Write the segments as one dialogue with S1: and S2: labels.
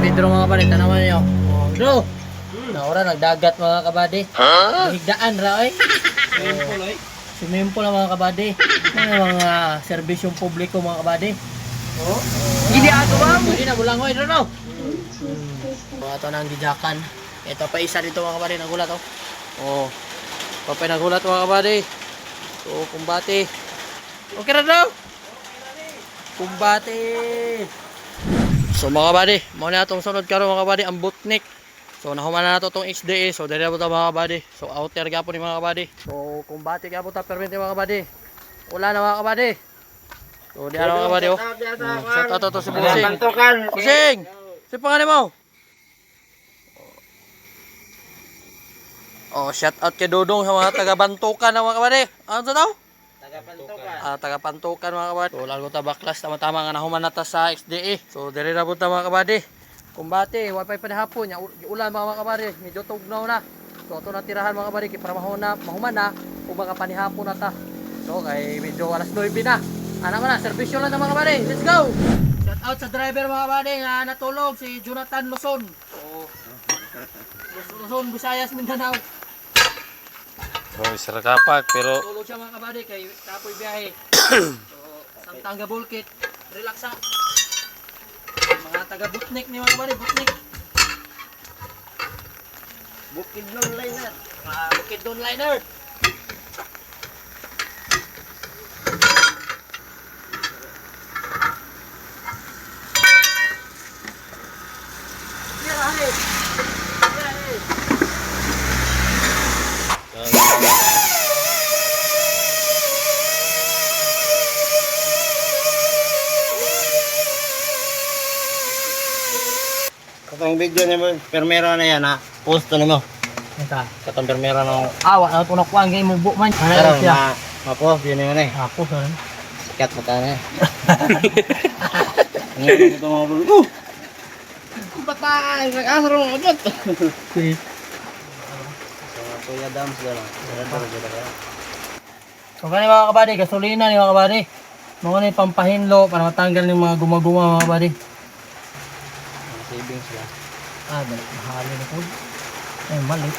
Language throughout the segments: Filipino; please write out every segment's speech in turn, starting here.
S1: Pedro mga kabady, tanawan niyo. Oh, bro. Naura nagdagat mga kabady. Higdaan ra oy. Swimming pool mga kabady. Mga serbisyong publiko mga kabady. Oh. Hindi ato ba? Hindi na bulangoy ro no. Ato nang gijakan. Ito pa isa dito mga kabady, nagulat oh. Oh. Papay nagulat mga kabady. So, kumbate. Okay na daw. Kumbate. So mga kabady, mao na atong sunod karon mga kabady, ang Butnik. So nahuman na nato tong HDA. So dali na po ta mga kabady. So outer gyapon ni mga kabady. So kumbate gyapon ta permente mga kabady. Wala na mga kabady. So di ano mga kabady oh. Shout out to si Busing. Busing. Si pangalan mo? Oh, shout out kay Dodong sa mga taga Bantukan na mga kabady. Ano to daw? Taga Pantukan mga kabady. So lago ta baklas tama-tama nga nahuman na ta sa XDA. So diri na punta mga kabady. Kumbate, wifi pa hapon nya ulan mga kabady. Medyo tugnaw na. So ato na tirahan mga kabady kay para mahuman na ug mga panihapon na ta. So kay medyo alas 9 na. Ana man na serbisyo lang ta mga kabady. Let's go. Shout out sa driver mga kabady nga natulog si Jonathan Luzon. So Luzon, Visayas, Mindanao.
S2: Oh, isra kapak pero
S1: Tulog siya mga kabady kay kapoy biyahe. So, Santanga Bulkit, relax sa. Mga taga Butnik ni mga kabady, Butnik.
S3: Bukidnon liner.
S1: Bukidnon liner. Biyahe. Biyahe.
S3: Katong video ni mo, permera na yan ha. Post na mo.
S1: Ito.
S3: Katong permera na
S1: Awa na ito nakuha ang game mo man.
S3: pero ma-post yun yun eh.
S1: Ako sa rin.
S3: Sikat mo ka na eh. Ngayon ito mga bro. Patay! Nag-asaro mo agad! So, Kuya Dams gano'n.
S1: So kani mga kabady, gasolina ni mga kabady. Mga ni pampahinlo para matanggal ng mga gumaguma mga kabady.
S3: Savings lang.
S1: Mahali na po. Ay, mali.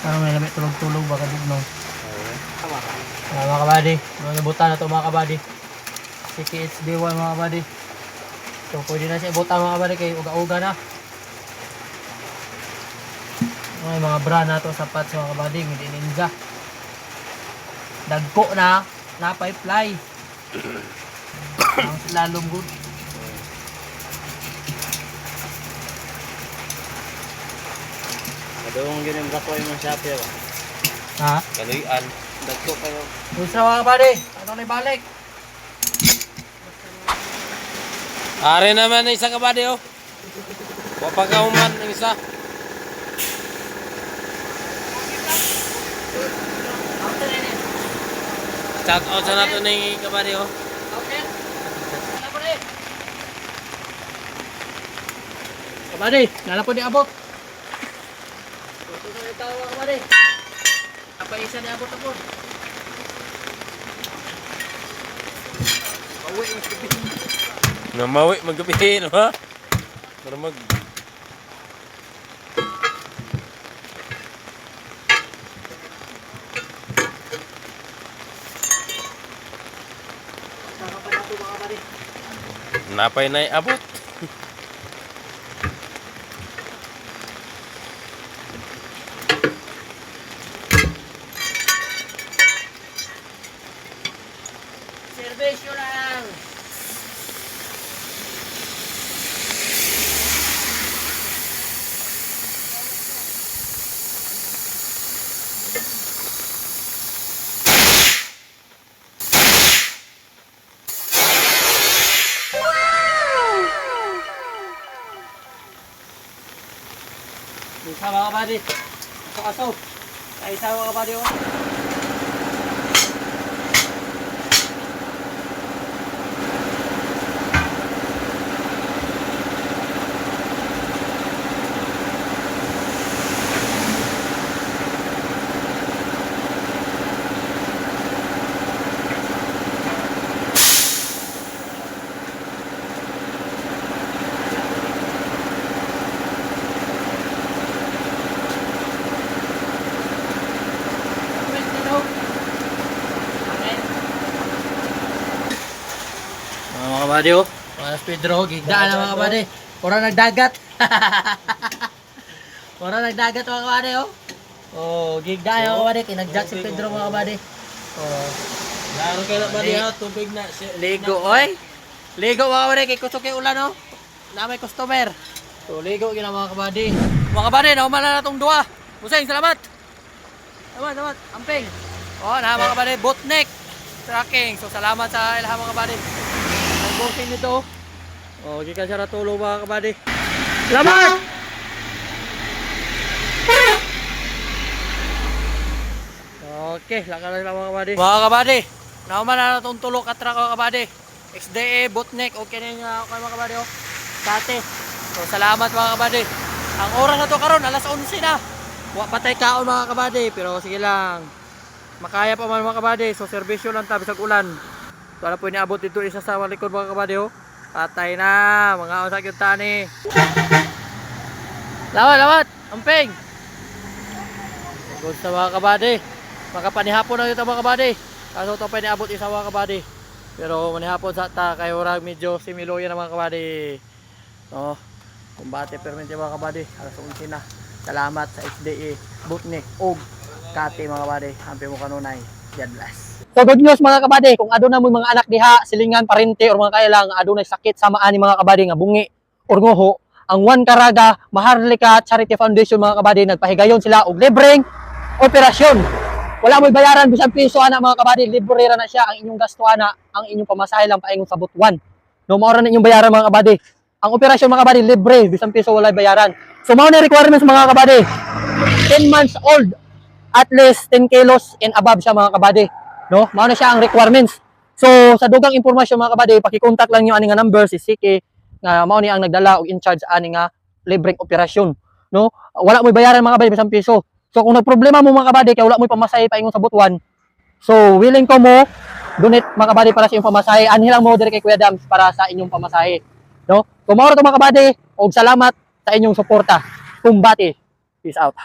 S1: Parang may lamit tulog-tulog baka bugnaw. Mga kabady, mga nabutan na ito mga kabady. CKHD1 mga kabady. So pwede na siya ibutan mga kabady kay uga-uga na. May mga bra na ito sapat sa mga kabady, hindi ninja. Dagko na, napay-fly. Ang slalom good.
S3: Madung yun yung gakoy mo sa Shopee ba?
S1: Ha?
S2: kaluyan.
S3: Dagko kayo.
S1: Gusto mga kabady, ano na ibalik?
S2: Are naman ang isa kabady oh. Wapagahuman ang isa. Shout out sa nato ni kabady oh.
S1: Okay. Kabady, nala po di abot. Ito sa itaw kabady. Apa isa ni abot ako. Bawi yung sabi.
S2: Namawi magabihin ha. Para mag
S1: Saka pa na ito mga kabady.
S2: napay na abot.
S1: Servisyo lang. Isa mga kabady. Kaso. Ay isa mga kabady oh. kabady oh. Mga Pedro, gigdaan na mga kabady. Pura nagdagat. Pura nagdagat mga kabady oh. Oh, gigdaan mga kabady. Kinagjack si Pedro mga kabady. Oh.
S2: Laro ka na ba diha tubig na.
S1: Ligo oy. Ligo mga kabady kay kusog kay ulan oh. Na may customer. So ligo gina mga kabady. Mga kabady, nauman na natong duha. Buseng, salamat. Salamat. Amping. Oh, na mga kabady, bootneck tracking. So salamat sa ilaha mga kabady. Ang booking nito. Oh, gikan siya natulog mga kabady. Salamat. Okay, lakad na sila mga kabady. Mga kabady, nauman na natong tulog at track mga kabady. XDA, bootneck, okay na yung okay mga kabady oh. Dati. So salamat mga kabady. Ang oras na to karon alas 11 na. Wa patay kaon mga kabady, pero sige lang. Makaya pa man mga kabady, so serbisyo lang tabi sa ulan. So ano po iniabot dito isa sa likod mga kabady oh. Patay na, mga usak yung tani. Lawat, amping. Good sa mga kabady. Makapanihapon na ito mga kabady. Kaso ito pa iniabot isa mga kabady. Pero manihapon sa ta, kayo rag medyo similoya na mga kabady. No, kumbate permente mga kabady. Alas 11 na. Salamat sa XDA, bootneck, og kate mga kabady. Hampi mo kanunay. God bless. So good news mga kabady, kung aduna mo mga anak diha, silingan, parente or mga kailang adunay sakit sama ani mga kabady nga bungi or nguho, ang One Caraga Maharlika Charity Foundation mga kabady nagpahigayon sila og libreng operasyon. Wala mo'y bayaran bisan piso ana mga kabady, libre ra na siya. Ang inyong gasto ana, ang inyong pamasahe lang paingon sa butuan. No mao ra na inyong bayaran mga kabady. Ang operasyon mga kabady libre, bisan piso wala bayaran. So mao na requirements mga kabady. 10 months old, at least 10 kilos and above siya mga kabady. No, mao na siya ang requirements. So sa dugang impormasyon mga kabady, paki-contact lang niyo ani nga number si Siki nga mao ni ang nagdala og in charge ani nga libreng operasyon. No, wala mo'y bayaran mga kabady bisan piso. So kung nagproblema mo mga kabady kay wala mo'y pamasahe paingon sa butuan, so willing ko mo donate mga kabady para sa inyong pamasahe. Anhi lang mo dire kay Kuya Dams para sa inyong pamasahe. No? Kung mao ra to mga kabady, og salamat sa inyong suporta. Kumbati. Peace out.